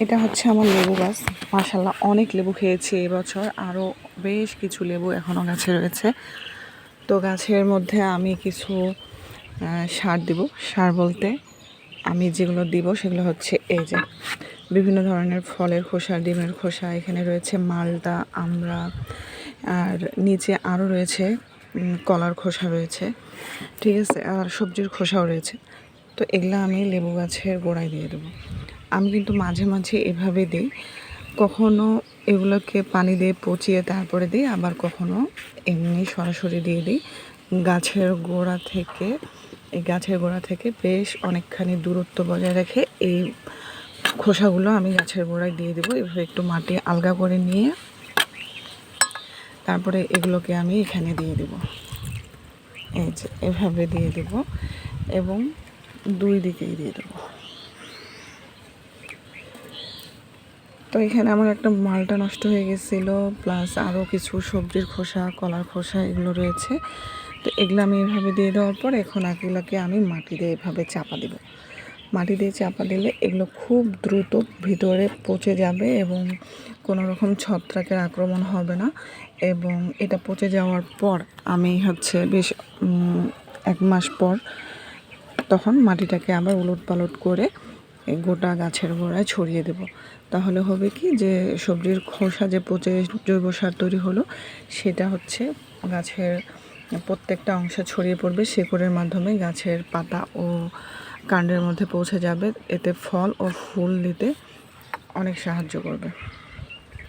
এটা হচ্ছে আমার লেবু গাছ। মাশাআল্লাহ অনেক লেবু খেয়েছি এবছর। আরও বেশ কিছু লেবু এখনও গাছে রয়েছে। তো গাছের মধ্যে আমি কিছু সার দিব। সার বলতে আমি যেগুলো দিব সেগুলো হচ্ছে এই যে বিভিন্ন ধরনের ফলের খোসা, ডিমের খোসা, এখানে রয়েছে মালটা, আমড়া, আর নিচে আরও রয়েছে কলার খোসা রয়েছে, ঠিক আছে, আর সবজির খোসাও রয়েছে। তো এগুলো আমি লেবু গাছের গোড়ায় দিয়ে দেবো। আমি কিন্তু মাঝে মাঝে এভাবে দিই, কখনো এগুলোকে পানি দিয়ে পচিয়ে তারপরে দিই, আবার কখনো এমনি সরাসরি দিয়ে দিই গাছের গোড়া থেকে। এই গাছের গোড়া থেকে বেশ অনেকখানি দূরত্ব বজায় রেখে এই খোসাগুলো আমি গাছের গোড়ায় দিয়ে দেবো। এভাবে একটু মাটি আলগা করে নিয়ে তারপরে এগুলোকে আমি এখানে দিয়ে দেব। এই যে এভাবে দিয়ে দেব এবং দুই দিকেই দিয়ে দেবো। তো এখানে আমার একটা মালটা নষ্ট হয়ে গেছিলো, প্লাস আরও কিছু সবজির খোসা, কলার খোসা এগুলো রয়েছে। তো এগুলো আমি এভাবে দিয়ে দেওয়ার পর এখন এগুলোকে আমি মাটি দিয়ে এভাবে চাপা দেব। মাটি দিয়ে চাপা দিলে এগুলো খুব দ্রুত ভিতরে পচে যাবে এবং কোনো রকম ছত্রাকের আক্রমণ হবে না। এবং এটা পচে যাওয়ার পর আমি হচ্ছে বেশ 1 মাস পর তখন মাটিটাকে আবার উলটপালট করে গোটা গাছের গোড়ায় ছড়িয়ে দেব। তাহলে হবে কি যে সবজির খোসা যে পচে জৈব সার তৈরি হলো সেটা হচ্ছে গাছের প্রত্যেকটা অংশে ছড়িয়ে পড়বে, শেকড়ের মাধ্যমে গাছের পাতা ও কাণ্ডের মধ্যে পৌঁছে যাবে। এতে ফল ও ফুল দিতে অনেক সাহায্য করবে।